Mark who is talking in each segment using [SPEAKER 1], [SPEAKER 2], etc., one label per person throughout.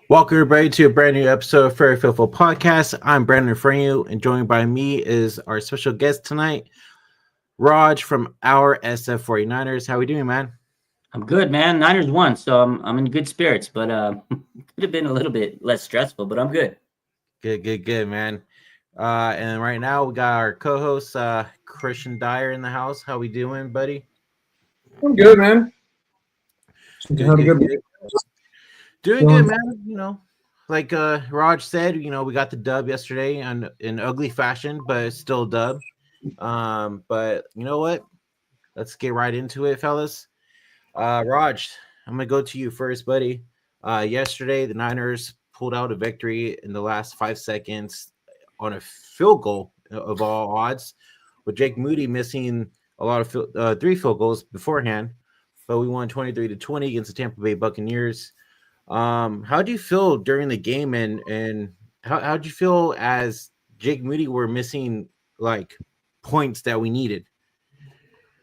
[SPEAKER 1] Welcome everybody to a brand new episode of Fairy Faithful Podcast. I'm Brandon Franyu, and joined by me is our special guest tonight, Raj from our SF 49ers. How we doing, man?
[SPEAKER 2] I'm good, man. Niners won, so I'm in good spirits, but could have been a little bit less stressful, but I'm good.
[SPEAKER 1] Good, man. And right now we got our co-host Christian Dyer in the house. How we doing, buddy?
[SPEAKER 3] I'm good, man.
[SPEAKER 1] Good,
[SPEAKER 3] Had a
[SPEAKER 1] good,
[SPEAKER 3] good
[SPEAKER 1] good.
[SPEAKER 3] week.
[SPEAKER 1] Doing good, man. Like Raj said, we got the dub yesterday in ugly fashion, but it's still a dub. But you know what? Let's get right into it, fellas. Raj, I'm gonna go to you first, buddy. Yesterday, the Niners pulled out a victory in the last 5 seconds on a field goal of all odds, with Jake Moody missing a lot of 3 field goals beforehand. But we won 23-20 against the Tampa Bay Buccaneers. How do you feel during the game, and how do you feel as Jake Moody were missing like points that we needed?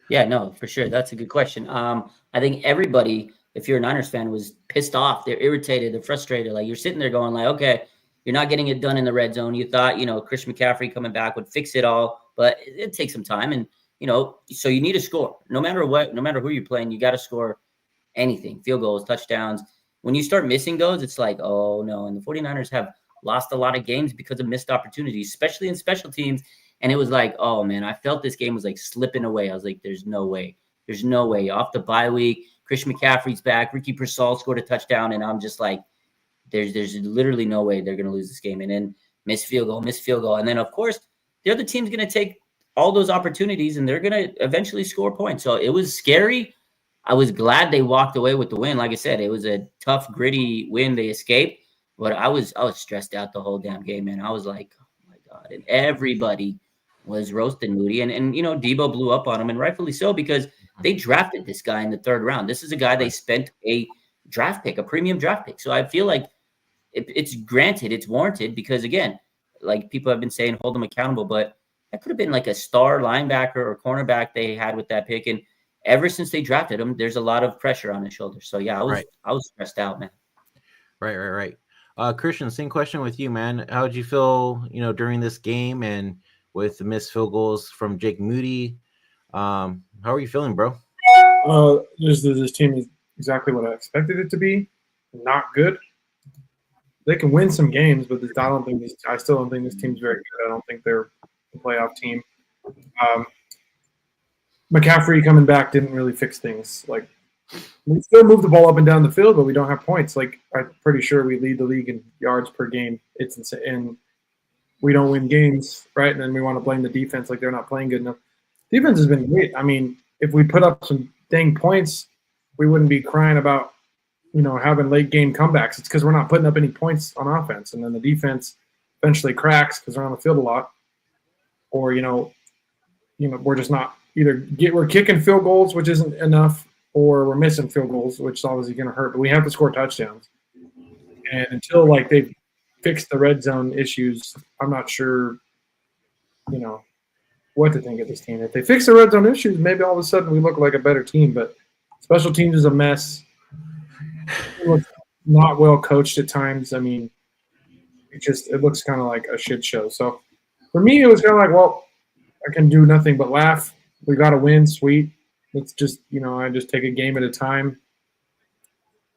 [SPEAKER 2] Yeah, no, for sure. That's a good question. I think everybody, if you're a Niners fan, was pissed off. They're irritated. They're frustrated. Like you're sitting there going, like, okay, you're not getting it done in the red zone. You thought, Chris McCaffrey coming back would fix it all, but it takes some time, and so you need to score. No matter what, no matter who you're playing, you got to score anything, field goals, touchdowns. When you start missing those, it's like, oh no. And the 49ers have lost a lot of games because of missed opportunities, especially in special teams. And it was like, oh man, I felt this game was like slipping away. I was like, there's no way. There's no way. Off the bye week, Chris McCaffrey's back. Ricky Pearsall scored a touchdown. And I'm just like, there's literally no way they're going to lose this game. And then miss field goal. And then, of course, the other team's going to take all those opportunities and they're going to eventually score points. So it was scary. I was glad they walked away with the win. Like I said, it was a tough, gritty win. They escaped, but I was stressed out the whole damn game, man. I was like, oh my God. And everybody was roasting Moody. And Debo blew up on him, and rightfully so, because they drafted this guy in the third round. This is a guy they spent a draft pick, a premium draft pick. So I feel like it's granted, it's warranted, because again, like people have been saying, hold him accountable, but that could have been like a star linebacker or cornerback they had with that pick. And ever since they drafted him, there's a lot of pressure on his shoulders. So yeah, I was stressed out, man.
[SPEAKER 1] Right. Christian, same question with you, man. How did you feel, during this game and with the missed field goals from Jake Moody? How are you feeling, bro?
[SPEAKER 3] This team is exactly what I expected it to be. Not good. They can win some games, but I still don't think this team's very good. I don't think they're a playoff team. McCaffrey coming back didn't really fix things. Like, we still move the ball up and down the field, but we don't have points. Like, I'm pretty sure we lead the league in yards per game. It's insane. And we don't win games, right? And then we want to blame the defense like they're not playing good enough. Defense has been great. I mean, if we put up some dang points, we wouldn't be crying about, having late game comebacks. It's because we're not putting up any points on offense. And then the defense eventually cracks because they're on the field a lot. Or, we're just not we're kicking field goals, which isn't enough, or we're missing field goals, which is obviously going to hurt. But we have to score touchdowns. And until they've fixed the red zone issues, I'm not sure, what to think of this team. If they fix the red zone issues, maybe all of a sudden we look like a better team. But special teams is a mess. It looks not well coached at times. I mean, it looks kind of like a shit show. So for me, it was kind of like, well, I can do nothing but laugh. We got to win, sweet. Let's just, I just take a game at a time,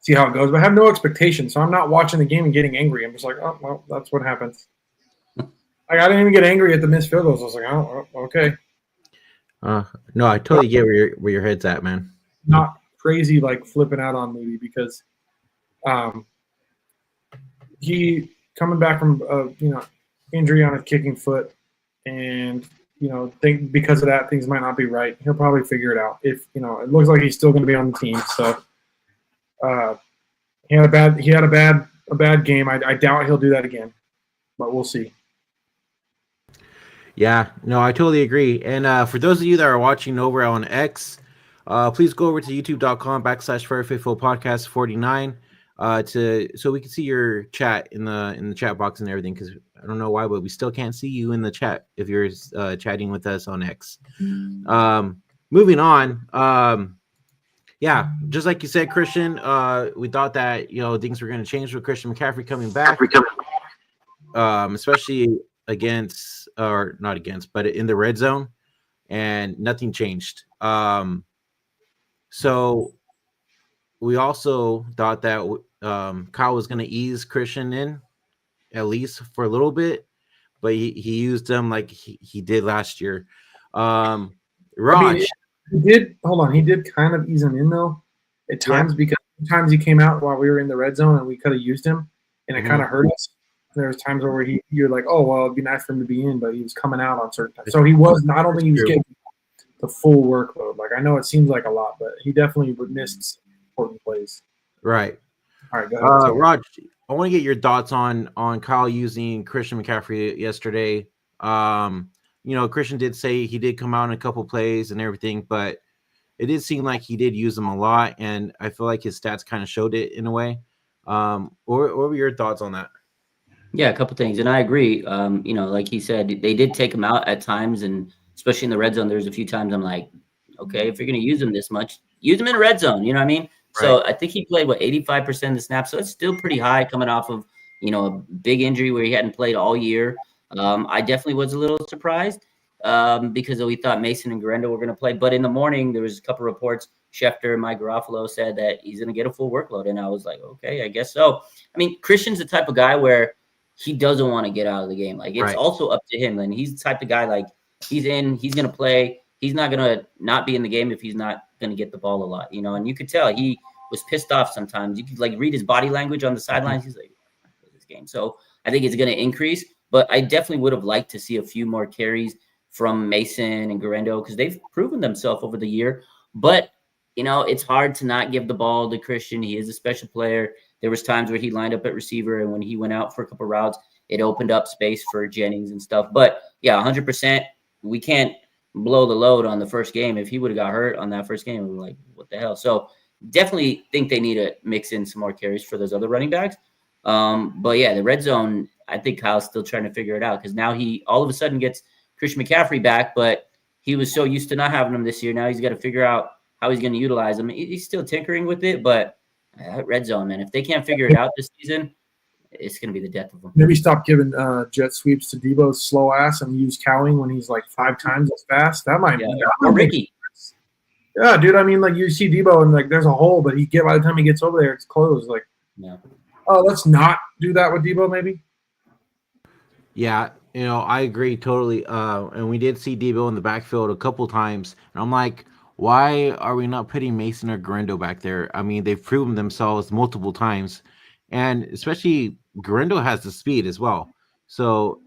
[SPEAKER 3] see how it goes. But I have no expectations, so I'm not watching the game and getting angry. I'm just like, oh, well, that's what happens. I didn't even get angry at the missed field goals. I was like, oh, okay.
[SPEAKER 1] No, I totally get where your head's at, man.
[SPEAKER 3] Not crazy like flipping out on Moody because he coming back from injury on his kicking foot, and think because of that things might not be right. He'll probably figure it out. If it looks like he's still going to be on the team. So he had a bad game. I doubt he'll do that again, but we'll see.
[SPEAKER 1] Yeah, no, I totally agree. And for those of you that are watching over on X, please go over to youtube.com/FairyFaithful Podcast 49 so we can see your chat in the chat box and everything, because I don't know why, but we still can't see you in the chat if you're chatting with us on X. Moving on. Yeah, just like you said, Christian, we thought that things were going to change with Christian McCaffrey coming back, especially against or not against, but in the red zone, and nothing changed. So we also thought that Kyle was going to ease Christian in at least for a little bit, but he used them like he did last year. Raj,
[SPEAKER 3] I mean, he did. Hold on, he did kind of ease him in though at times because sometimes he came out while we were in the red zone and we could have used him, and it kind of hurt us. There was times where you're like, oh well, it'd be nice for him to be in, but he was coming out on certain times. So he was not only he was getting the full workload. Like I know it seems like a lot, but he definitely missed important plays.
[SPEAKER 1] Right.
[SPEAKER 3] All right, go ahead.
[SPEAKER 1] Raj, I want to get your thoughts on Kyle using Christian McCaffrey yesterday. Christian did say he did come out in a couple plays and everything, but it did seem like he did use them a lot, and I feel like his stats kind of showed it in a way. What were your thoughts on that?
[SPEAKER 2] Yeah, a couple things, and I agree. Like he said, they did take him out at times, and especially in the red zone, there's a few times I'm like, okay, if you're going to use him this much, use him in the red zone. You know what I mean? Right. So I think he played 85% of the snaps, so it's still pretty high coming off of a big injury where he hadn't played all year. I definitely was a little surprised because we thought Mason and Garendo were going to play, but in the morning there was a couple reports. Schefter and Mike Garofalo said that he's going to get a full workload, and I was like, okay, I guess so. I mean, Christian's the type of guy where he doesn't want to get out of the game. Like it's also up to him. And he's the type of guy, like he's in, he's going to play. He's not going to not be in the game if he's not going to get the ball a lot, and you could tell he was pissed off sometimes. You could like read his body language on the sidelines. He's like, this game. So I think it's going to increase, but I definitely would have liked to see a few more carries from Mason and Garendo because they've proven themselves over the year. But, it's hard to not give the ball to Christian. He is a special player. There was times where he lined up at receiver, and when he went out for a couple routes, it opened up space for Jennings and stuff. But yeah, 100%, we can't blow the load on the first game. If he would have got hurt on that first game, we were like, what the hell? So definitely think they need to mix in some more carries for those other running backs. But yeah, the red zone, I think Kyle's still trying to figure it out because now he all of a sudden gets Christian McCaffrey back, but he was so used to not having him this year. Now he's got to figure out how he's going to utilize him. He's still tinkering with it, but red zone, man, if they can't figure it out this season, it's going to be the death of them.
[SPEAKER 3] Maybe stop giving jet sweeps to Debo's slow ass and use Cowing when he's like 5 times as fast. That might
[SPEAKER 2] or Ricky.
[SPEAKER 3] Yeah, dude. I mean, like you see Debo and like there's a hole, but by the time he gets over there, it's closed. Like, let's not do that with Debo, maybe.
[SPEAKER 1] Yeah, I agree totally. And we did see Debo in the backfield a couple times, and I'm like, why are we not putting Mason or Garendo back there? I mean, they've proven themselves multiple times, and especially Garendo has the speed as well. So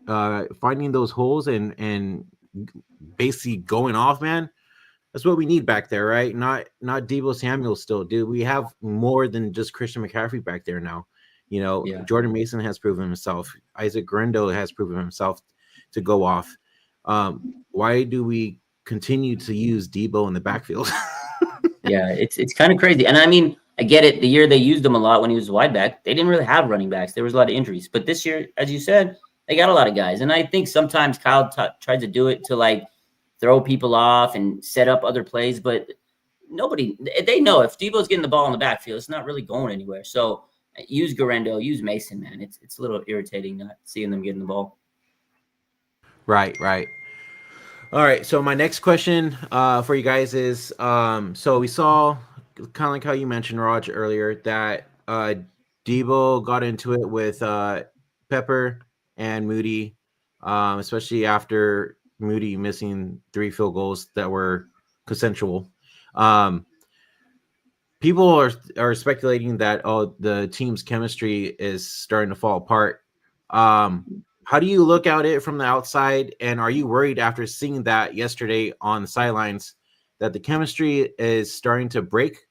[SPEAKER 1] finding those holes and basically going off, man, that's what we need back there, right? Not Debo Samuel still, dude. We have more than just Christian McCaffrey back there now. Jordan Mason has proven himself. Isaac Garendo has proven himself to go off. Why do we continue to use Debo in the backfield?
[SPEAKER 2] Yeah, it's kind of crazy. And I mean, I get it. The year they used him a lot when he was wide back, they didn't really have running backs. There was a lot of injuries. But this year, as you said, they got a lot of guys. And I think sometimes Kyle tries to do it to like throw people off and set up other plays. But they know if Debo's getting the ball in the backfield, it's not really going anywhere. So use Garendo, use Mason, man. It's a little irritating not seeing them getting the ball.
[SPEAKER 1] Right. All right, so my next question for you guys is, so we saw, kind of like how you mentioned, Raj, earlier, that Debo got into it with Pepper and Moody, especially after Moody missing 3 field goals that were consensual. People are speculating that, the team's chemistry is starting to fall apart. How do you look at it from the outside, and are you worried after seeing that yesterday on the sidelines that the chemistry is starting to break?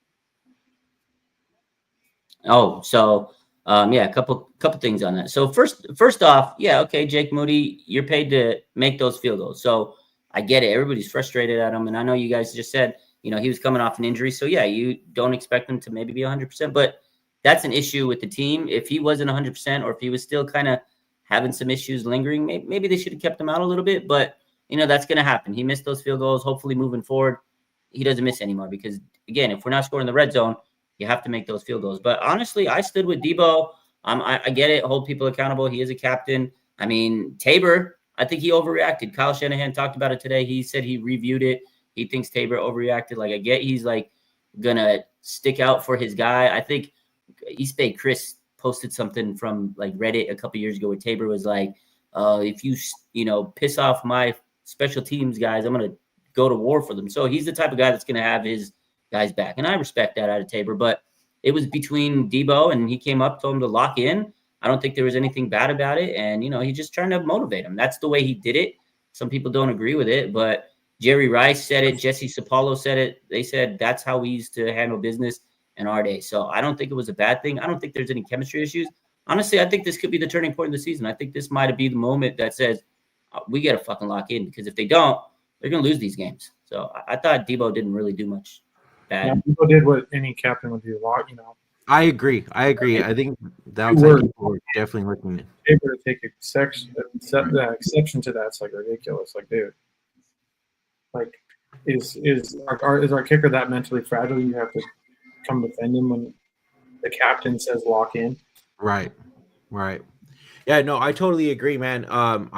[SPEAKER 2] Oh, so a couple things on that. So first off, okay, Jake Moody, you're paid to make those field goals. So I get it. Everybody's frustrated at him, and I know you guys just said, he was coming off an injury. So yeah, you don't expect him to maybe be 100%, but that's an issue with the team. If he wasn't 100%, or if he was still kind of having some issues lingering, maybe they should have kept him out a little bit, but that's going to happen. He missed those field goals. Hopefully moving forward, he doesn't miss anymore because, again, if we're not scoring the red zone, you have to make those field goals. But honestly, I stood with Debo. I get it. Hold people accountable. He is a captain. I mean, Tabor, I think he overreacted. Kyle Shanahan talked about it today. He said he reviewed it. He thinks Tabor overreacted. Like, I get he's like going to stick out for his guy. I think East Bay Chris posted something from like Reddit a couple years ago where Tabor was like, if you piss off my special teams guys, I'm going to go to war for them. So he's the type of guy that's going to have his guys back. And I respect that out of Tabor, but it was between Debo and he came up, told him to lock in. I don't think there was anything bad about it. And, he's just trying to motivate him. That's the way he did it. Some people don't agree with it, but Jerry Rice said it. Jesse Sapolo said it. They said that's how we used to handle business in our day. So I don't think it was a bad thing. I don't think there's any chemistry issues. Honestly, I think this could be the turning point of the season. I think this might be the moment that says we got to fucking lock in, because if they don't, they're going to lose these games. So I thought Debo didn't really do much bad.
[SPEAKER 3] Yeah, Debo did what any captain would do.
[SPEAKER 1] I agree. I think the outside people were definitely looking at
[SPEAKER 3] able to take exception to that. It's like ridiculous. Like, dude, like is our kicker that mentally fragile? You have to come defend him when the captain says lock in.
[SPEAKER 1] Right. Yeah, no, I totally agree, man. I'm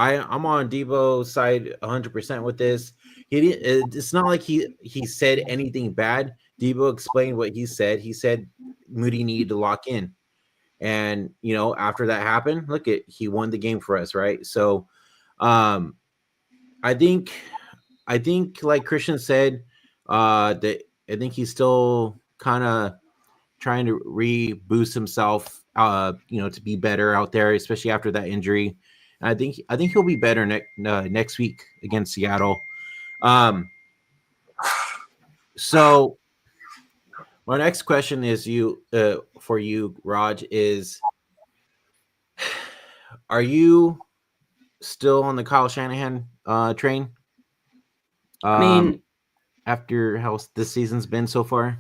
[SPEAKER 1] on Debo's side 100% with this. It's not like he said anything bad. Debo explained what he said. He said Moody needed to lock in, and after that happened, he won the game for us, right? So, I think like Christian said, that I think he's still kind of trying to reboost himself, to be better out there, especially after that injury. And I think he'll be better next week against Seattle. So my next question is for you, Raj, is are you still on the Kyle Shanahan train?
[SPEAKER 2] I mean,
[SPEAKER 1] after how this season's been so far?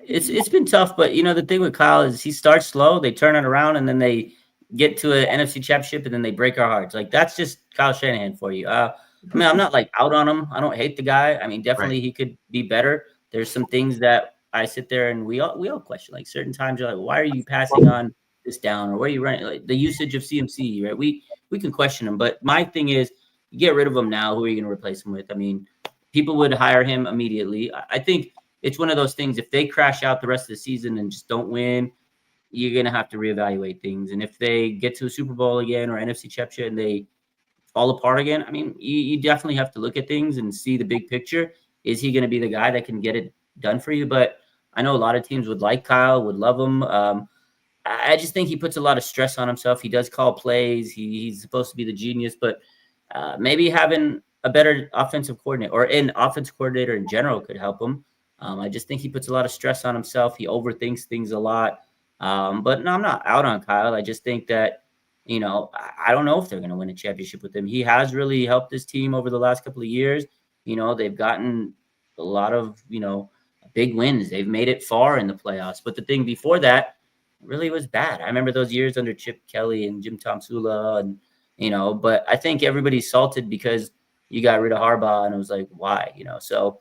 [SPEAKER 2] It's been tough, but the thing with Kyle is he starts slow, they turn it around, and then they get to an NFC Championship, and then they break our hearts. Like, that's just Kyle Shanahan for you. I mean, I'm not like out on him. I don't hate the guy. I mean, definitely He could be better. There's some things that I sit there and we all question. Like, certain times you're like, why are you passing on this down, or where are you running? Like the usage of CMC, right? We can question him, but my thing is, you get rid of him now. Who are you going to replace him with? I mean, people would hire him immediately. I think it's one of those things. If they crash out the rest of the season and just don't win, you're going to have to reevaluate things. And if they get to a Super Bowl again or NFC Championship and they fall apart again, I mean, you definitely have to look at things and see the big picture. Is he going to be the guy that can get it done for you? But I know a lot of teams would like Kyle, would love him. I just think he puts a lot of stress on himself. He does call plays. He's supposed to be the genius, but maybe having a better offensive coordinator or an offensive coordinator in general could help him. I just think he puts a lot of stress on himself. He overthinks things a lot. But no, I'm not out on Kyle. I just think that, I don't know if they're going to win a championship with him. He has really helped this team over the last couple of years. They've gotten a lot of, big wins. They've made it far in the playoffs. But the thing before that really was bad. I remember those years under Chip Kelly and Jim Tomsula and, but I think everybody's salted because you got rid of Harbaugh and it was like, why, so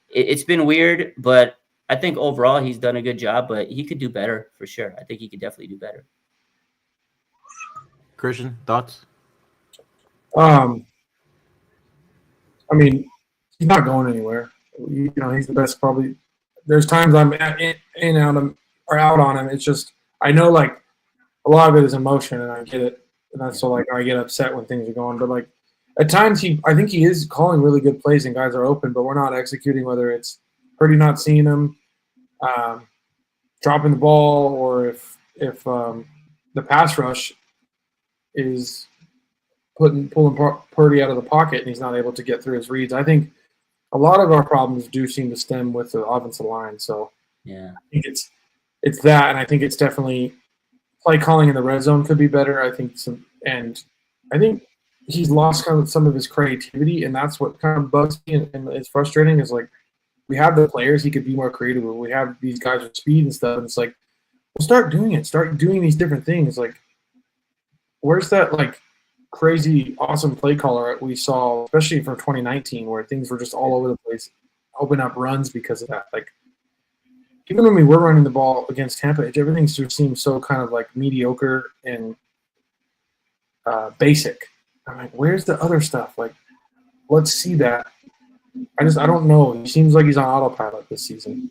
[SPEAKER 2] it's been weird, but I think overall he's done a good job, but he could do better for sure. I think he could definitely do better.
[SPEAKER 1] Christian, thoughts?
[SPEAKER 3] I mean, he's not going anywhere. He's the best probably. There's times I'm out on him. It's just, I know like a lot of it is emotion and I get it. And that's so like I get upset when things are going, but like at times I think he is calling really good plays and guys are open, but we're not executing, whether it's Purdy not seeing him, dropping the ball, or if the pass rush is pulling Purdy out of the pocket and he's not able to get through his reads. I think a lot of our problems do seem to stem with the offensive line. So
[SPEAKER 2] yeah,
[SPEAKER 3] I think it's that, and I think it's definitely play calling in the red zone could be better. I think I think he's lost kind of some of his creativity, and that's what kind of bugs me and it's frustrating. Is like we have the players, he could be more creative. We have these guys with speed and stuff, and it's like, well, start doing it. Start doing these different things. Like, where's that like crazy awesome play caller we saw, especially from 2019, where things were just all over the place? open up runs because of that. Like, even when we were running the ball against Tampa, everything just seemed so kind of like mediocre and basic. I'm like, where's the other stuff? Like, let's see that. I don't know. He seems like he's on autopilot this season.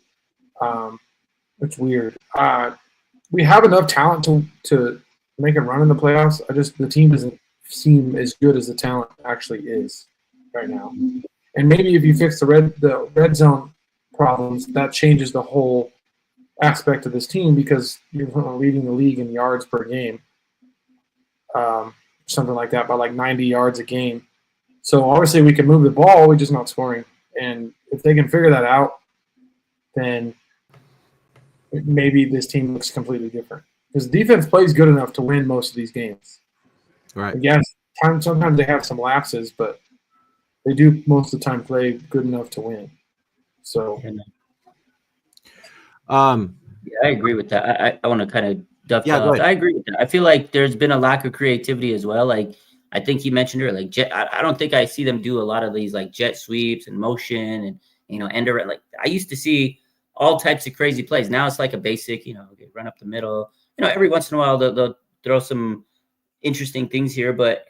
[SPEAKER 3] It's weird. We have enough talent to make a run in the playoffs. The team doesn't seem as good as the talent actually is right now. And maybe if you fix the red zone problems, that changes the whole aspect of this team because you're leading the league in yards per game, something like that, by like 90 yards a game. So obviously we can move the ball, we're just not scoring. And if they can figure that out, then maybe this team looks completely different. Because the defense plays good enough to win most of these games.
[SPEAKER 1] Right.
[SPEAKER 3] Yes, sometimes they have some lapses, but they do most of the time play good enough to win. So,
[SPEAKER 2] I agree with that. I want to kind of dovetail off.
[SPEAKER 1] ahead.
[SPEAKER 2] I agree with that. I feel like there's been a lack of creativity as well. Like I think you mentioned earlier, like I don't think I see them do a lot of these like jet sweeps and motion and end around. Like I used to see all types of crazy plays. Now it's like a basic, run up the middle. Every once in a while they'll throw some interesting things here, but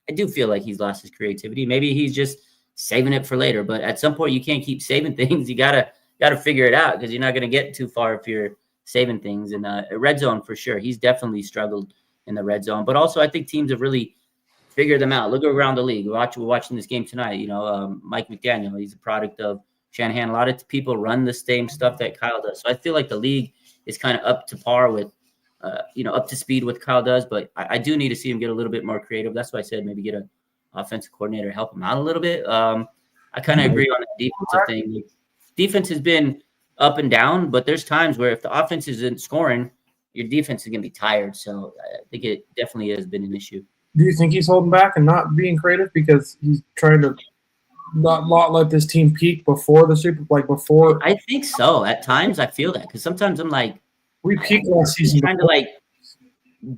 [SPEAKER 2] I do feel like he's lost his creativity. Maybe he's just saving it for later. But at some point, you can't keep saving things. You gotta figure it out because you're not gonna get too far if you're saving things. And red zone for sure, he's definitely struggled in the red zone. But also, I think teams have really figured them out. Look around the league. We're watching this game tonight. Mike McDaniel, he's a product of Shanahan. A lot of people run the same stuff that Kyle does. So I feel like the league is kind of up to par with. Up to speed with Kyle does, but I do need to see him get a little bit more creative. That's why I said maybe get an offensive coordinator to help him out a little bit. I kind of agree on the defensive thing. Defense has been up and down, but there's times where if the offense isn't scoring, your defense is going to be tired. So I think it definitely has been an issue.
[SPEAKER 3] Do you think he's holding back and not being creative because he's trying to not let this team peak before the Super Bowl, before?
[SPEAKER 2] I think so. At times I feel that because sometimes I'm like,
[SPEAKER 3] we peaked last season.
[SPEAKER 2] Trying to like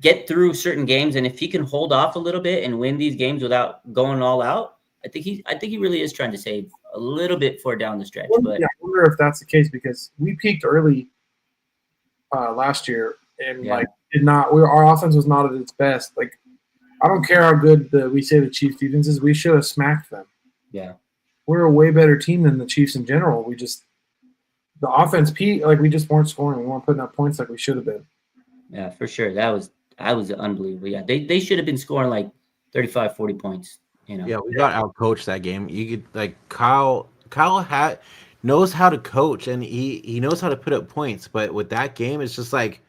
[SPEAKER 2] get through certain games, and if he can hold off a little bit and win these games without going all out, I think he really is trying to save a little bit for down the stretch. But
[SPEAKER 3] I wonder if that's the case because we peaked early last year and our offense was not at its best. Like I don't care how good we say the Chiefs defense is, we should have smacked them.
[SPEAKER 2] Yeah,
[SPEAKER 3] we're a way better team than the Chiefs in general. The offense peaked, like we just weren't scoring. We weren't putting up points like we should have been.
[SPEAKER 2] Yeah, for sure. That was unbelievable. Yeah, they should have been scoring like 35, 40 points.
[SPEAKER 1] Yeah, we got outcoached that game. You could like Kyle knows how to coach and he knows how to put up points, but with that game, it's just like,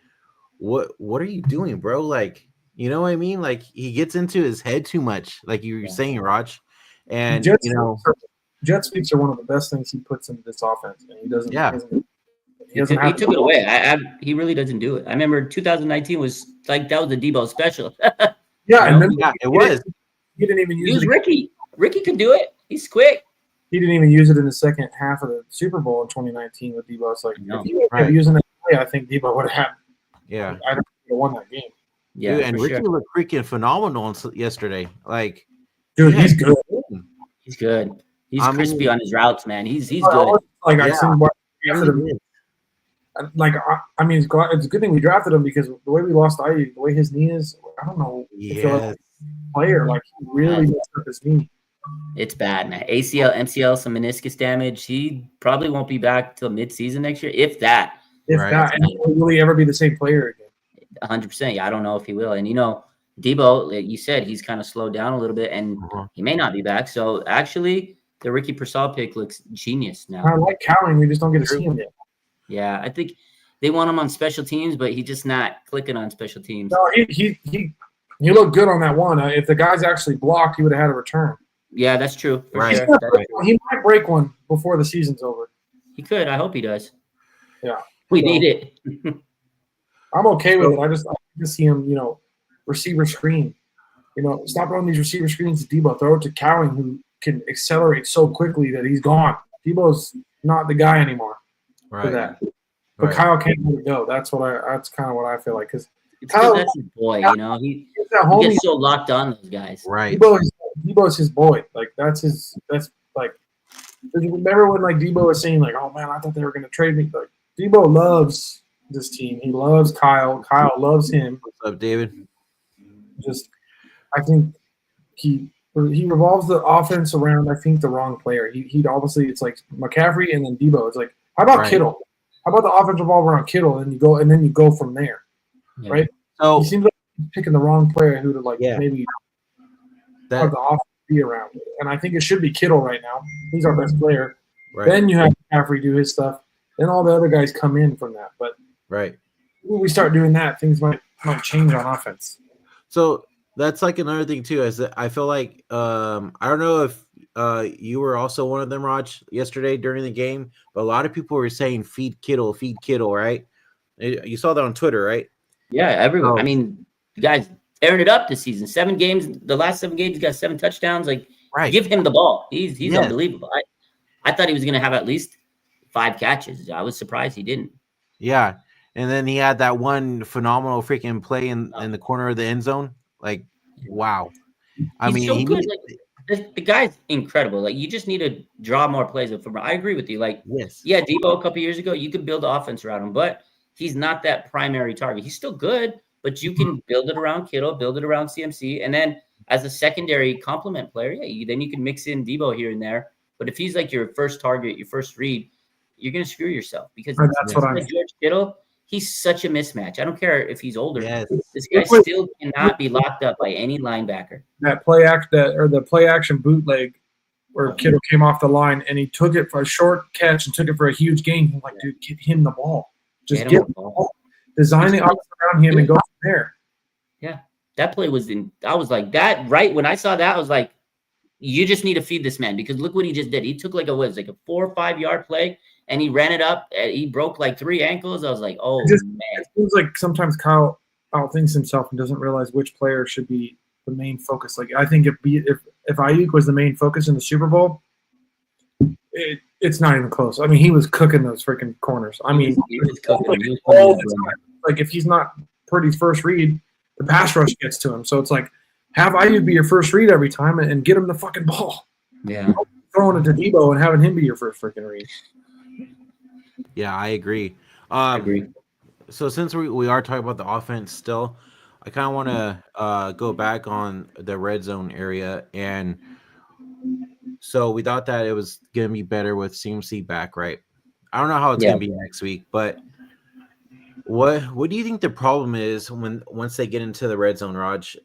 [SPEAKER 1] what are you doing, bro? Like, you know what I mean? Like he gets into his head too much, like you were saying, Raj. And
[SPEAKER 3] jet sweeps are one of the best things he puts into this offense, and he doesn't.
[SPEAKER 1] Yeah.
[SPEAKER 2] He took it away. He really doesn't do it. I remember 2019 was like that was the Debo special.
[SPEAKER 3] It
[SPEAKER 1] was.
[SPEAKER 3] He didn't even use it.
[SPEAKER 2] Ricky. Ricky could do it. He's quick.
[SPEAKER 3] He didn't even use it in the second half of the Super Bowl in 2019 with Debo. It's like if he was using it, I think Debo would have.
[SPEAKER 1] Yeah,
[SPEAKER 3] I don't think he won that game.
[SPEAKER 2] Yeah,
[SPEAKER 1] dude, and Ricky looked freaking phenomenal yesterday. Like,
[SPEAKER 3] dude, he's good.
[SPEAKER 2] He's good. He's crispy on his routes, man. He's good.
[SPEAKER 3] Like I seen what drafted him. Like I mean, it's a good thing we drafted him because the way we lost IU, the way his knee is, I don't know.
[SPEAKER 1] Yeah,
[SPEAKER 3] player like he really messed up his knee.
[SPEAKER 2] It's bad, man. ACL, MCL, some meniscus damage. He probably won't be back till mid-season next year, if that.
[SPEAKER 3] If that, and will really ever be the same player again?
[SPEAKER 2] 100%. Yeah, I don't know if he will. And Debo, like you said, he's kind of slowed down a little bit, and he may not be back. So actually, the Ricky Pearsall pick looks genius now.
[SPEAKER 3] I like Cowling. We just don't get to see him yet.
[SPEAKER 2] Yeah, I think they want him on special teams, but he's just not clicking on special teams.
[SPEAKER 3] No, he looked good on that one. If the guys actually blocked, he would have had a return.
[SPEAKER 2] Yeah, that's true.
[SPEAKER 1] Right.
[SPEAKER 3] He might break one before the season's over.
[SPEAKER 2] He could. I hope he does.
[SPEAKER 3] Yeah.
[SPEAKER 2] We need it.
[SPEAKER 3] I'm okay with it. I just see him, receiver screen. Stop throwing these receiver screens to Debo. Throw it to Cowling, who can accelerate so quickly that he's gone. Debo's not the guy anymore for that. But Kyle can't let it go. That's kind of what I feel like because Kyle,
[SPEAKER 2] that's his boy. He gets so locked on those guys.
[SPEAKER 1] Right.
[SPEAKER 3] Debo's his boy. Like there's remember when like Debo was saying like, "Oh man, I thought they were going to trade me." Like Debo loves this team. He loves Kyle. Kyle loves him.
[SPEAKER 1] What's up, David?
[SPEAKER 3] Just, I think he revolves the offense around, I think, the wrong player. He'd obviously, it's like McCaffrey and then Debo. It's like, how about Kittle? How about the offense revolve around Kittle and then you go from there, right?
[SPEAKER 1] So
[SPEAKER 3] he seems like he's picking the wrong player who to maybe have the offense be around. And I think it should be Kittle right now. He's our best player. Right. Then you have McCaffrey do his stuff. Then all the other guys come in from that. But when we start doing that, things might change on offense.
[SPEAKER 1] So that's like another thing too, is that I feel like I don't know if you were also one of them, Raj, yesterday during the game, but a lot of people were saying feed Kittle, right? You saw that on Twitter, right?
[SPEAKER 2] Yeah, everyone. I mean, the guy's airing it up this season. 7 games, the last 7 games, he got 7 touchdowns. Like, give him the ball. He's unbelievable. I thought he was going to have at least 5 catches. I was surprised he didn't.
[SPEAKER 1] Yeah, and then he had that one phenomenal freaking play in the corner of the end zone. Like, wow.
[SPEAKER 2] He's so good. Like, the guy's incredible. Like, you just need to draw more plays from him. I agree with you. Like, Debo a couple years ago, you could build the offense around him, but he's not that primary target. He's still good, but you can build it around Kittle, build it around CMC, and then as a secondary complement player, then you can mix in Debo here and there. But if he's like your first target, your first read, you're going to screw yourself because
[SPEAKER 3] that's what
[SPEAKER 2] George Kittle, he's such a mismatch. I don't care if he's older. This guy still cannot be locked up by any linebacker.
[SPEAKER 3] That the play action bootleg where Kittle came off the line and he took it for a short catch and took it for a huge gain. I'm like, dude, get him the ball. Just get him the ball. Design the offense around him and go from there.
[SPEAKER 2] Yeah. That play was I was like that right when I saw that, I was like, you just need to feed this man because look what he just did. He took like a 4 or 5 yard play and he ran it up. He broke like 3 ankles. I was like, oh, man.
[SPEAKER 3] It seems like sometimes Kyle outthinks himself and doesn't realize which player should be the main focus. Like I think if Ayuk was the main focus in the Super Bowl, it's not even close. I mean, he was cooking those freaking corners. I mean,
[SPEAKER 2] he was cooking
[SPEAKER 3] all the time. Like if he's not Purdy's first read, the pass rush gets to him. So it's like, have Ayuk be your first read every time and get him the fucking ball.
[SPEAKER 2] Yeah.
[SPEAKER 3] Throwing it to Debo and having him be your first freaking read.
[SPEAKER 1] Yeah, I agree.
[SPEAKER 2] I agree.
[SPEAKER 1] So since we are talking about the offense still, I kind of want to go back on the red zone area. And so we thought that it was going to be better with CMC back, right? I don't know how it's going to be next week, but what do you think the problem is once they get into the red zone, Raj?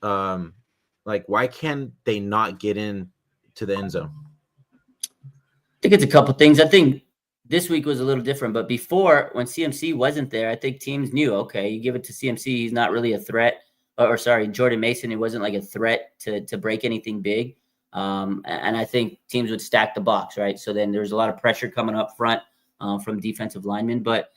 [SPEAKER 1] Like, why can they not get in to the end zone?
[SPEAKER 2] I think it's a couple things. I think this week was a little different, but before when CMC wasn't there, I think teams knew, okay, you give it to CMC, he's not really a threat. Jordan Mason, he wasn't like a threat to break anything big. And I think teams would stack the box, right? So then there's a lot of pressure coming up front from defensive linemen. But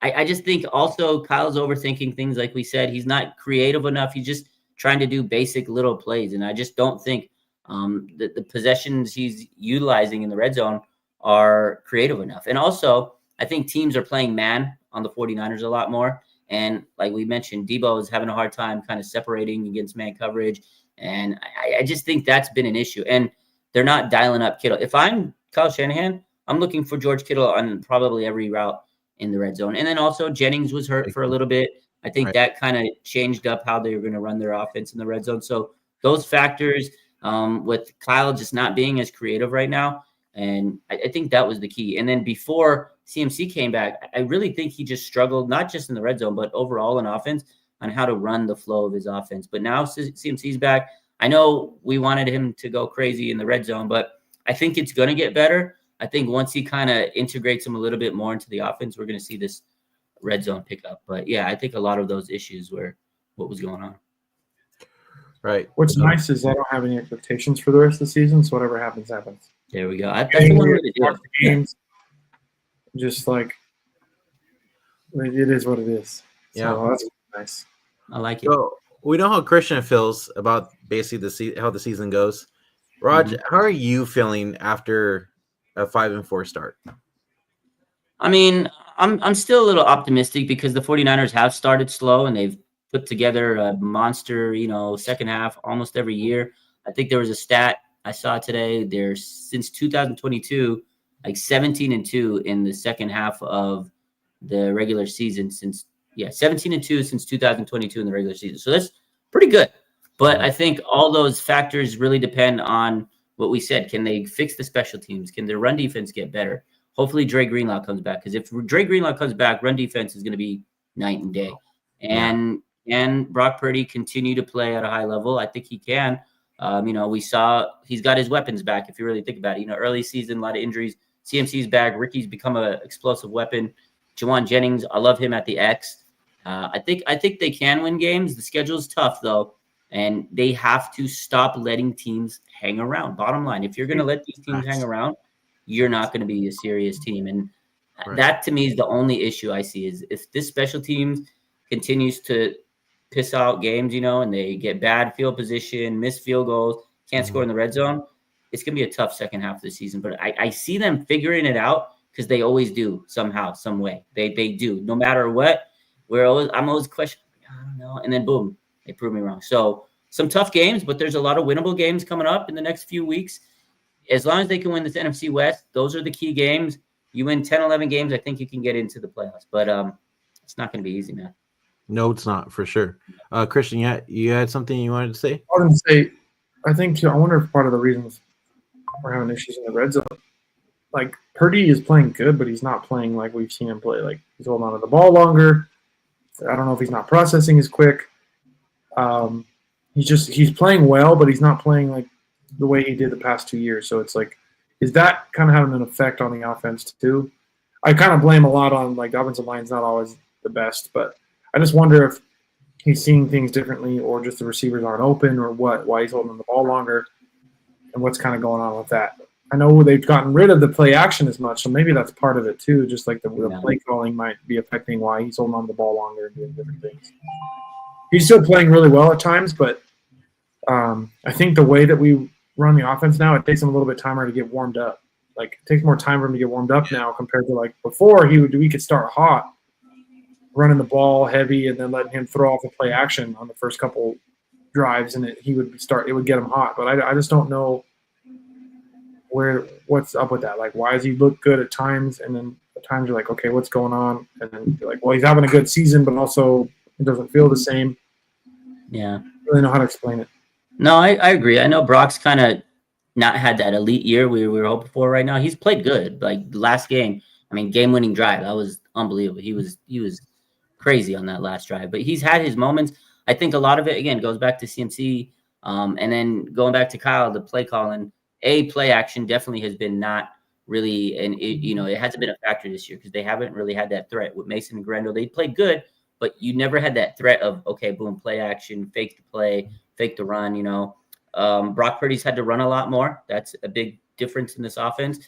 [SPEAKER 2] I just think also Kyle's overthinking things. Like we said, he's not creative enough. He's just trying to do basic little plays. And I just don't think the possessions he's utilizing in the red zone are creative enough. And also, I think teams are playing man on the 49ers a lot more. And like we mentioned, Debo is having a hard time kind of separating against man coverage. And I just think that's been an issue. And they're not dialing up Kittle. If I'm Kyle Shanahan, I'm looking for George Kittle on probably every route in the red zone. And then also Jennings was hurt for a little bit. I think that kind of changed up how they were going to run their offense in the red zone. So those factors with Kyle just not being as creative right now. And I think that was the key. And then before CMC came back, I really think he just struggled, not just in the red zone, but overall in offense on how to run the flow of his offense. But now CMC's back. I know we wanted him to go crazy in the red zone, but I think it's going to get better. I think once he kind of integrates him a little bit more into the offense, we're going to see this red zone pick up. But yeah, I think a lot of those issues were what was going on.
[SPEAKER 1] Right.
[SPEAKER 3] What's nice is I don't have any expectations for the rest of the season, so whatever happens, happens.
[SPEAKER 2] There we go. That's the one way to do it.
[SPEAKER 3] Games, just like it is what it is.
[SPEAKER 1] Yeah,
[SPEAKER 3] so that's nice.
[SPEAKER 2] I like it.
[SPEAKER 1] So we know how Christian feels about basically how the season goes. Raj, how are you feeling after a 5-4 start?
[SPEAKER 2] I mean, I'm still a little optimistic because the 49ers have started slow and they've put together a monster, second half almost every year. I think there was a stat I saw today. Since 2022, like 17-2 in the second half of the regular season 17-2 since 2022 in the regular season. So that's pretty good. But I think all those factors really depend on what we said. Can they fix the special teams? Can their run defense get better? Hopefully Dre Greenlaw comes back, because if Dre Greenlaw comes back, run defense is going to be night and day. And Brock Purdy continue to play at a high level? I think he can. We saw he's got his weapons back. If you really think about it, early season, a lot of injuries. CMC's back. Ricky's become an explosive weapon. Jawan Jennings, I love him at the X. I think they can win games. The schedule's tough though, and they have to stop letting teams hang around. Bottom line, if you're going to let these teams hang around, you're not going to be a serious team. And that to me is the only issue I see, is if this special teams continues to piss out games, and they get bad field position, miss field goals, can't score in the red zone, it's going to be a tough second half of the season. But I see them figuring it out, because they always do somehow, some way. They do, no matter what. I'm always questioning, I don't know. And then boom, they prove me wrong. So some tough games, but there's a lot of winnable games coming up in the next few weeks. As long as they can win this NFC West, those are the key games. You win 10, 11 games, I think you can get into the playoffs. But it's not going to be easy, man.
[SPEAKER 1] No, it's not, for sure. Christian, you had something you wanted to say?
[SPEAKER 3] I was going to say, I wonder if part of the reasons we're having issues in the red zone, like Purdy is playing good, but he's not playing like we've seen him play. Like, he's holding on to the ball longer. I don't know if he's not processing as quick. He's playing well, but he's not playing like the way he did the past 2 years. So it's like, is that kind of having an effect on the offense too? I kind of blame a lot on, like, the offensive line's not always the best, but I just wonder if he's seeing things differently, or just the receivers aren't open, or why he's holding the ball longer, and what's kind of going on with that. I know they've gotten rid of the play action as much, so maybe that's part of it too. Just like the play calling might be affecting why he's holding on to the ball longer and doing different things. He's still playing really well at times, but I think the way that we run the offense now, it takes him a little bit of time to get warmed up. Like, it takes more time for him to get warmed up now compared to like before. We could start hot, running the ball heavy, and then letting him throw off the play action on the first couple drives, and it would get him hot. But I just don't know what's up with that. Like, why does he look good at times, and then at times you're like, okay, what's going on? And then you're like, well, he's having a good season, but also it doesn't feel the same.
[SPEAKER 2] Yeah.
[SPEAKER 3] I don't really know how to explain it.
[SPEAKER 2] No, I agree. I know Brock's kind of not had that elite year we were hoping for right now. He's played good. Like, the last game, game-winning drive, that was unbelievable. He was crazy on that last drive. But he's had his moments. I think a lot of it, again, goes back to CMC, and then going back to Kyle, the play calling. Play action definitely has been not really, and it hasn't been a factor this year, because they haven't really had that threat with Mason and Grendel. They played good, but you never had that threat of, okay, boom, play action, fake the play, fake the run. Brock Purdy's had to run a lot more. That's a big difference in this offense.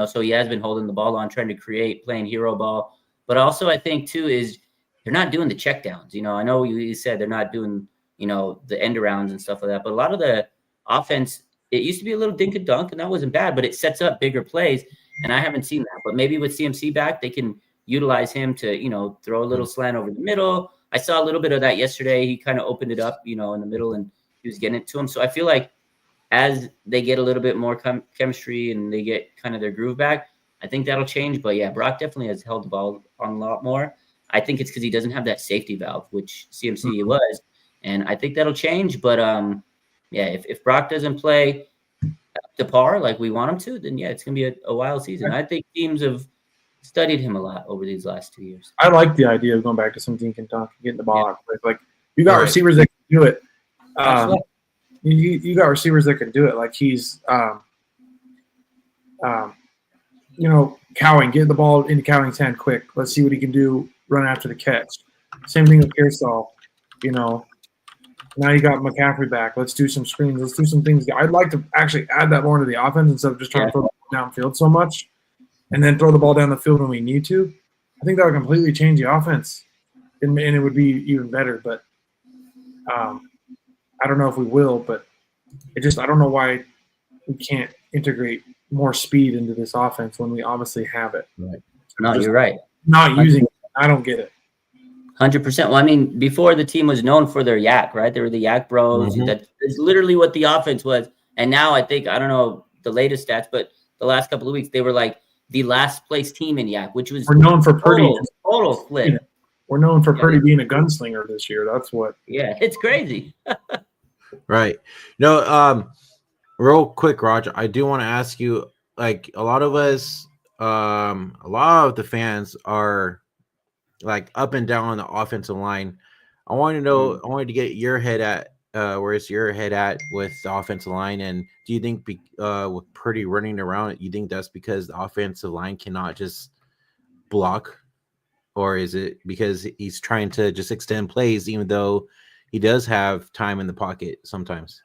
[SPEAKER 2] So he has been holding the ball on, trying to create, playing hero ball. But also, I think too, is they're not doing the checkdowns. I know you said they're not doing, the end arounds and stuff like that. But a lot of the offense, it used to be a little dink and dunk, and that wasn't bad, but it sets up bigger plays, and I haven't seen that. But maybe with CMC back, they can utilize him to, throw a little slant over the middle. I saw a little bit of that yesterday. He kind of opened it up, in the middle, and he was getting it to him. So I feel like as they get a little bit more chemistry and they get kind of their groove back, I think that'll change. But yeah, Brock definitely has held the ball on a lot more. I think it's because he doesn't have that safety valve, which CMC was, and I think that'll change. But yeah, if Brock doesn't play to par like we want him to, then yeah, it's gonna be a wild season. I think teams have studied him a lot over these last 2 years.
[SPEAKER 3] I like the idea of going back to some dink and dunk, getting the ball out. Like, you got receivers that can do it. You got receivers that can do it. Like, he's Cowing, getting the ball into Cowing's hand quick. Let's see what he can do, run after the catch. Same thing with Pearsall. Now you got McCaffrey back. Let's do some screens. Let's do some things. I'd like to actually add that more into the offense instead of just trying to throw the ball downfield so much, and then throw the ball down the field when we need to. I think that would completely change the offense, and it would be even better. But I don't know if we will. But I don't know why we can't integrate more speed into this offense when we obviously have it.
[SPEAKER 2] Right. No, you're right.
[SPEAKER 3] Not using it. I don't get it.
[SPEAKER 2] 100%. Well, before the team was known for their yak, right? They were the yak bros. Mm-hmm. That's literally what the offense was. And now I think, I don't know the latest stats, but the last couple of weeks, they were like the last place team in Yak, which was
[SPEAKER 3] We're known for Purdy.
[SPEAKER 2] Total flip.
[SPEAKER 3] We're known for Purdy being a gunslinger this year. That's what.
[SPEAKER 2] Yeah, it's crazy.
[SPEAKER 1] Right. No, real quick, Roger, I do want to ask you, like, a lot of us, a lot of the fans are like up and down on the offensive line. I want to know, I wanted to get your head at, where's your head at with the offensive line? And do you think, with Purdy running around, you think that's because the offensive line cannot just block? Or is it because he's trying to just extend plays, even though he does have time in the pocket sometimes?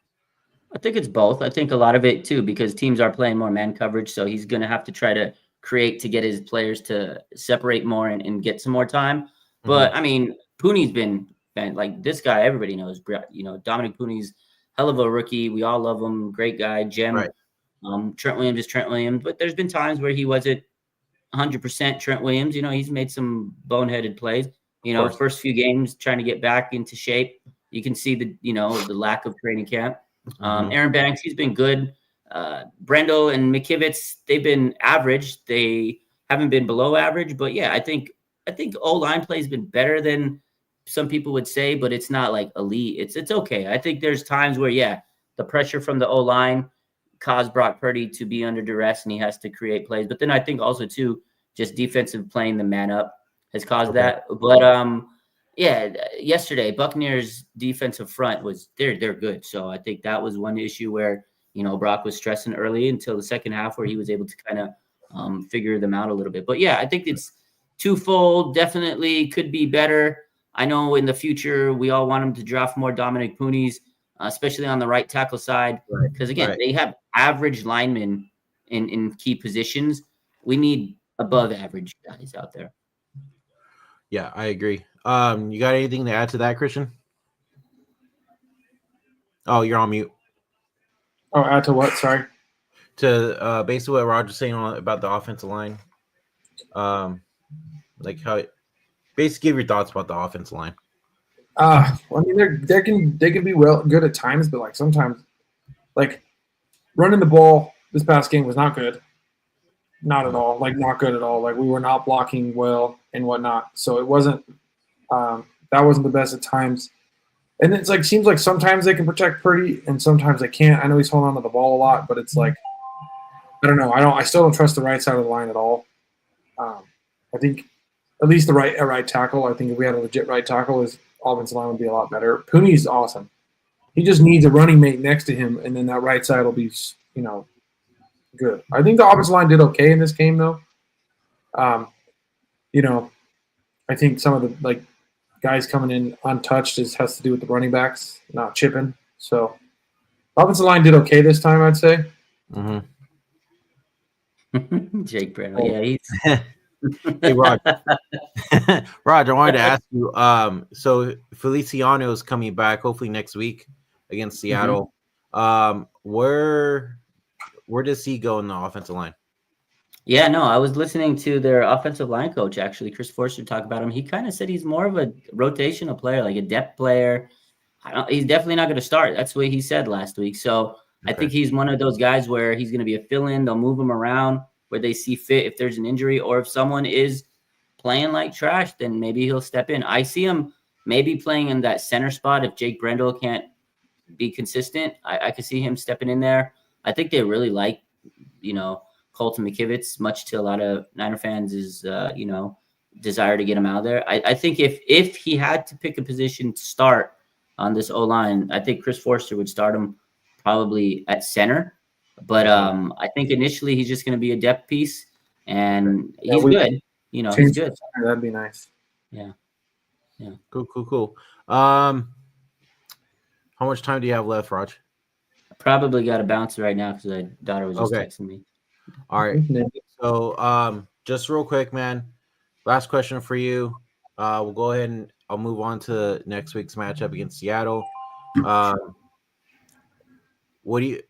[SPEAKER 2] I think it's both. I think a lot of it too, because teams are playing more man coverage. So he's going to have to try to create to get his players to separate more and get some more time. But I mean, Pooney's been like this guy, everybody knows, Dominic Pooney's hell of a rookie. We all love him. Great guy. Gem.
[SPEAKER 1] Right.
[SPEAKER 2] Trent Williams is Trent Williams, but there's been times where he wasn't 100% Trent Williams. He's made some boneheaded plays. First few games trying to get back into shape. You can see the lack of training camp. Aaron Banks, he's been good. Brendel and McKivitz, they've been average. They haven't been below average, but yeah, I think O-line play has been better than some people would say, but it's not like elite. It's okay. I think there's times where, yeah, the pressure from the O-line caused Brock Purdy to be under duress and he has to create plays. But then I think also too, just defensive playing the man up has caused that. But yeah, yesterday Buccaneers defensive front was they're good. So I think that was one issue where Brock was stressing early until the second half where he was able to kind of figure them out a little bit. But yeah, I think it's twofold. Definitely could be better. I know in the future we all want him to draft more Dominic Poonies, especially on the right tackle side, because again they have average linemen in key positions. We need above average guys out there.
[SPEAKER 1] Yeah, I agree. You got anything to add to that, Christian? Oh, you're on mute.
[SPEAKER 3] Oh, add to what? Sorry.
[SPEAKER 1] To basically what Roger's saying about the offensive line. Like how basically give your thoughts about the offensive line.
[SPEAKER 3] Well, I mean, they can be good at times, but like sometimes, like running the ball this past game was not good. Not at all. Like not good at all. Like we were not blocking well and whatnot. So it wasn't. That wasn't the best at times. And it's like seems like sometimes they can protect Purdy and sometimes they can't. I know he's holding on to the ball a lot, but it's like I don't know. I still don't trust the right side of the line at all. I think at least a right tackle. I think if we had a legit right tackle, his offensive line would be a lot better. Pooney's awesome. He just needs a running mate next to him, and then that right side will be good. I think the offensive line did okay in this game though. I think some of the guys coming in untouched has to do with the running backs not chipping. So offensive line did okay this time, I'd say.
[SPEAKER 2] Jake Brendel, yeah, he's.
[SPEAKER 1] Hey, Rod. Rod, I wanted to ask you. So Feliciano is coming back hopefully next week against Seattle. Where does he go in the offensive line?
[SPEAKER 2] Yeah, no, I was listening to their offensive line coach, actually, Chris Forster, talk about him. He kind of said he's more of a rotational player, like a depth player. He's definitely not going to start. That's what he said last week. So I think he's one of those guys where he's going to be a fill-in. They'll move him around where they see fit if there's an injury or if someone is playing like trash, then maybe he'll step in. I see him maybe playing in that center spot if Jake Brendel can't be consistent. I could see him stepping in there. I think they really like, Colton McKivitz, much to a lot of Niner fans' desire to get him out of there. I think if he had to pick a position to start on this O-line, I think Chris Forster would start him probably at center. But I think initially he's just going to be a depth piece, and he's good. He's good.
[SPEAKER 3] That'd be nice.
[SPEAKER 2] Yeah.
[SPEAKER 1] Cool. How much time do you have left, Raj?
[SPEAKER 2] I probably got to bounce right now because my daughter was just texting me.
[SPEAKER 1] All right. So just real quick, man. Last question for you. We'll go ahead and I'll move on to next week's matchup against Seattle. What do you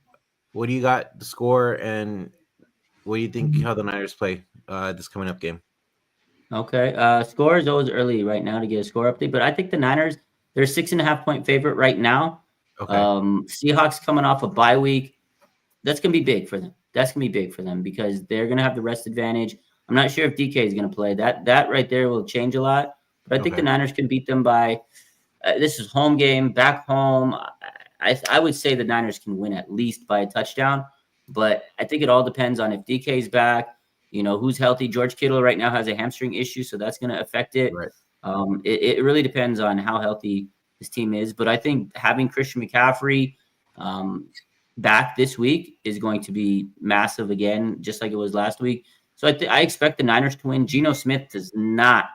[SPEAKER 1] got the score, and what do you think how the Niners play this coming up game?
[SPEAKER 2] Okay. Score is always early right now to get a score update, but I think the Niners, they're 6.5-point favorite right now. Okay. Seahawks coming off a bye week. That's going to be big for them. that's going to be big for them because they're going to have the rest advantage. I'm not sure if DK is going to play. That right there will change a lot. But I think the Niners can beat them by this is home game, back home. I would say the Niners can win at least by a touchdown. But I think it all depends on if DK is back, who's healthy. George Kittle right now has a hamstring issue, so that's going to affect it.
[SPEAKER 1] Right.
[SPEAKER 2] It really depends on how healthy this team is. But I think having Christian McCaffrey back this week is going to be massive again, just like it was last week. So I expect the Niners to win. Geno Smith does not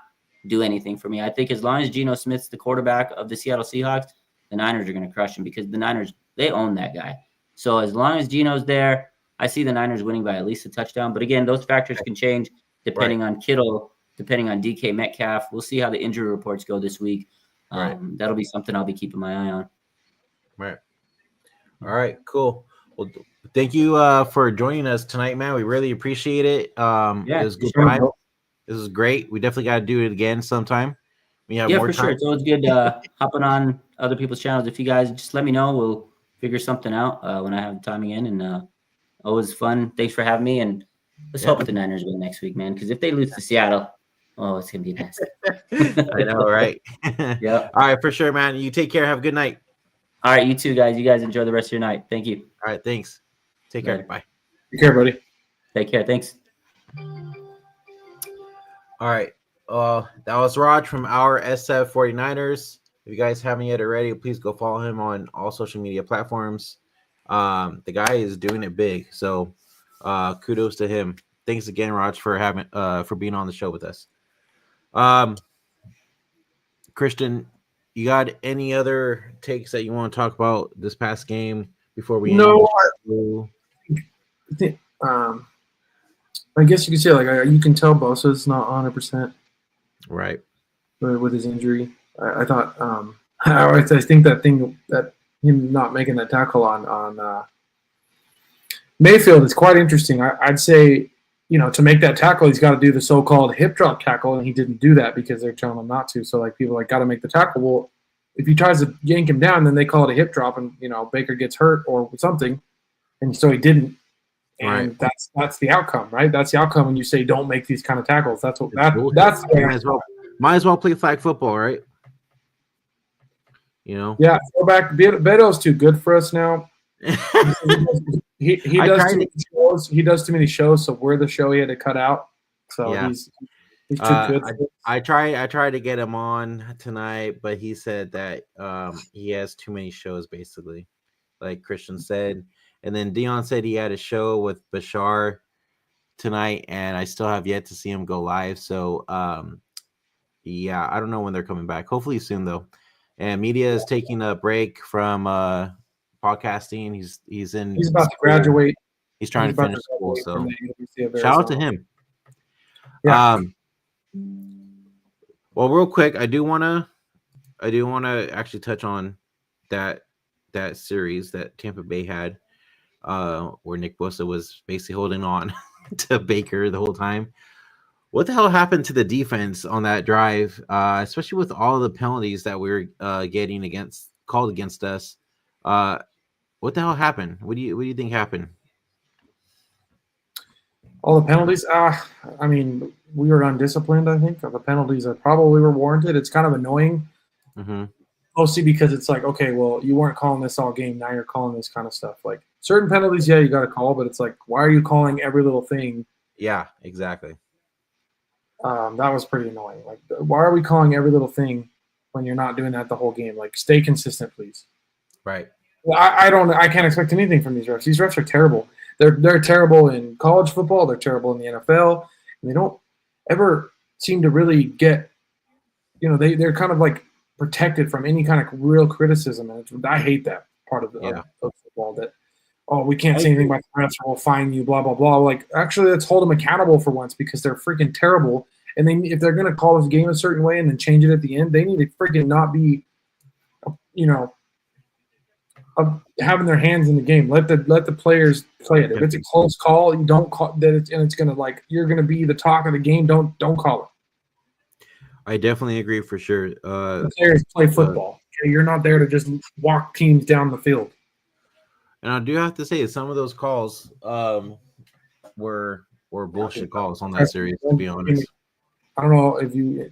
[SPEAKER 2] do anything for me. I think as long as Geno Smith's the quarterback of the Seattle Seahawks, the Niners are going to crush him because the Niners, they own that guy. So as long as Geno's there, I see the Niners winning by at least a touchdown. But again, those factors can change depending on Kittle, depending on DK Metcalf. We'll see how the injury reports go this week. That'll be something I'll be keeping my eye on.
[SPEAKER 1] Right. All right, cool. Well, thank you for joining us tonight, man. We really appreciate it. It was good time. This is great. We definitely got to do it again sometime. We have more
[SPEAKER 2] for
[SPEAKER 1] time.
[SPEAKER 2] Sure. It's always good hopping on other people's channels. If you guys just let me know, we'll figure something out when I have time again. And always fun. Thanks for having me. And let's hope the Niners win next week, man. Because if they lose to Seattle, it's gonna be nasty.
[SPEAKER 1] I know, right?
[SPEAKER 2] Yeah.
[SPEAKER 1] All right, for sure, man. You take care. Have a good night.
[SPEAKER 2] All right, you too, guys. You guys enjoy the rest of your night. Thank you.
[SPEAKER 1] All right, thanks. Take care. Bye.
[SPEAKER 3] Take care, buddy.
[SPEAKER 2] Take care. Thanks.
[SPEAKER 1] All right. That was Raj from our SF 49ers. If you guys haven't yet already, please go follow him on all social media platforms. The guy is doing it big. So kudos to him. Thanks again, Raj, for being on the show with us. Christian, you got any other takes that you want to talk about this past game before we
[SPEAKER 3] I guess you could say you can tell Bosa's not 100%
[SPEAKER 1] right
[SPEAKER 3] with his injury. I thought I think that thing that him not making that tackle on Mayfield is quite interesting. I'd say to make that tackle, he's got to do the so-called hip drop tackle, and he didn't do that because they're telling him not to. So people got to make the tackle. Well, if he tries to yank him down, then they call it a hip drop, and Baker gets hurt or something, and so he didn't. And that's the outcome, right? That's the outcome when you say don't make these kind of tackles. That's the
[SPEAKER 1] might as well play flag football, right?
[SPEAKER 3] Yeah, go back. Beto's too good for us now. He does too many shows. He does too many shows, so we're the show he had to cut out. So he's too good.
[SPEAKER 1] I tried to get him on tonight, but he said that he has too many shows, basically, like Christian said. And then Dion said he had a show with Bashar tonight, and I still have yet to see him go live. So I don't know when they're coming back. Hopefully soon, though. And Media is taking a break from podcasting. He's
[SPEAKER 3] about to graduate.
[SPEAKER 1] He's trying to finish school. So shout out to him.
[SPEAKER 3] Yeah.
[SPEAKER 1] Well, real quick, I do wanna actually touch on that series that Tampa Bay had, where Nick Bosa was basically holding on to Baker the whole time. What the hell happened to the defense on that drive, especially with all the penalties that we were getting called against us? What the hell happened? What do you think happened?
[SPEAKER 3] All the penalties? I mean, we were undisciplined, I think. The penalties are probably were warranted. It's kind of annoying.
[SPEAKER 1] Mm-hmm.
[SPEAKER 3] Mostly because it's like, okay, well, you weren't calling this all game. Now you're calling this kind of stuff. Like certain penalties, you got to call, but it's like, why are you calling every little thing?
[SPEAKER 1] Yeah, exactly.
[SPEAKER 3] That was pretty annoying. Like, why are we calling every little thing when you're not doing that the whole game? Like, stay consistent, please.
[SPEAKER 1] Right.
[SPEAKER 3] Well, I can't expect anything from these refs. These refs are terrible. They're terrible in college football. They're terrible in the NFL. And they don't ever seem to really get, they're kind of like protected from any kind of real criticism. And I hate that part of football that, we can't say anything about the refs or we'll fine you, blah, blah, blah. Like, actually, let's hold them accountable for once because they're freaking terrible. And if they're going to call this game a certain way and then change it at the end, they need to freaking not be, having their hands in the game. Let the players play it. If it's a close call, you don't call that, and it's gonna you're gonna be the talk of the game. Don't call it.
[SPEAKER 1] I definitely agree for sure.
[SPEAKER 3] The players play football. Okay? You're not there to just walk teams down the field.
[SPEAKER 1] And I do have to say, some of those calls, were bullshit calls on that series, to be honest.
[SPEAKER 3] I don't know if you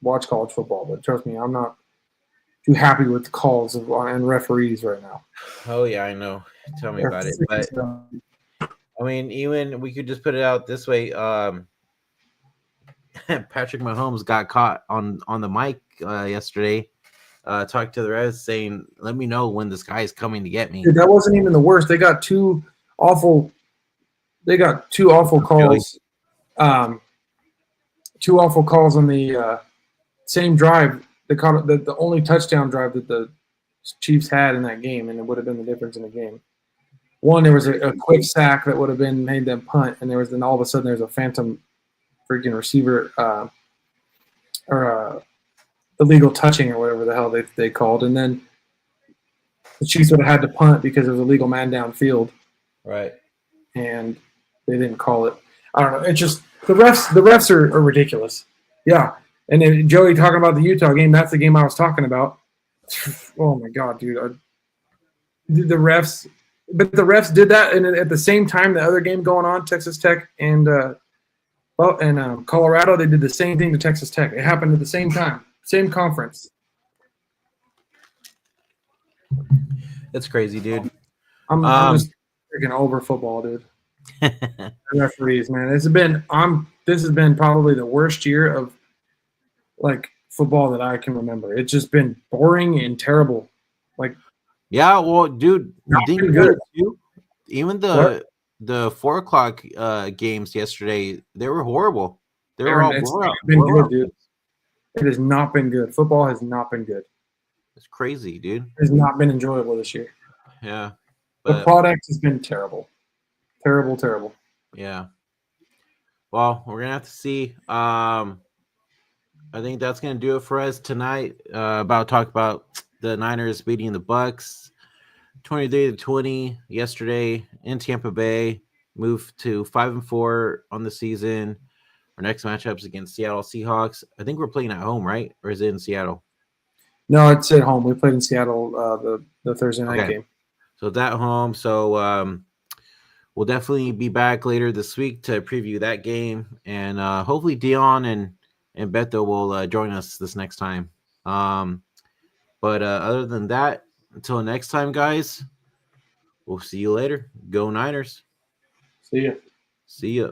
[SPEAKER 3] watch college football, but trust me, I'm not too happy with the calls and referees right now.
[SPEAKER 1] Oh yeah, I know. Tell me about it. But I mean, even we could just put it out this way. Patrick Mahomes got caught on the mic yesterday, talked to the refs saying, "Let me know when this guy is coming to get me."
[SPEAKER 3] Dude, that wasn't even the worst. They got two awful calls. Two awful calls on the same drive. They caught the only touchdown drive that the Chiefs had in that game, and it would have been the difference in the game. One, there was a quick sack that would have made them punt, and then all of a sudden there's a phantom freaking receiver or illegal touching or whatever the hell they called, and then the Chiefs would have had to punt because there was a legal man downfield,
[SPEAKER 1] right?
[SPEAKER 3] And they didn't call it. I don't know. It's just the refs are ridiculous. Yeah, and then Joey talking about the Utah game. That's the game I was talking about. Oh my god, dude! The refs, but the refs did that, and at the same time, the other game going on, Texas Tech and Colorado, they did the same thing to Texas Tech. It happened at the same time, same conference.
[SPEAKER 1] That's crazy, dude.
[SPEAKER 3] I'm just freaking over football, dude. Referees, man. This has been probably the worst year of like football that I can remember. It's just been boring and terrible. Like,
[SPEAKER 1] yeah, well, dude, didn't good too. Even the 4:00 games yesterday, they were horrible. They were all
[SPEAKER 3] good, dude. It has not been good. Football has not been good.
[SPEAKER 1] It's crazy, dude.
[SPEAKER 3] It has not been enjoyable this year.
[SPEAKER 1] Yeah.
[SPEAKER 3] The product has been terrible. Terrible.
[SPEAKER 1] Yeah. Well, we're going to have to see. I think that's going to do it for us tonight. Talk about the Niners beating the Bucs 23-20 yesterday in Tampa Bay. Moved to 5-4 on the season. Our next matchup's against Seattle Seahawks. I think we're playing at home, right? Or is it in Seattle?
[SPEAKER 3] No, it's at home. We played in Seattle the Thursday night game.
[SPEAKER 1] So it's at home. So we'll definitely be back later this week to preview that game. And hopefully Dion and Beto will join us this next time. But other than that, until next time, guys, we'll see you later. Go Niners.
[SPEAKER 3] See ya.
[SPEAKER 1] See ya.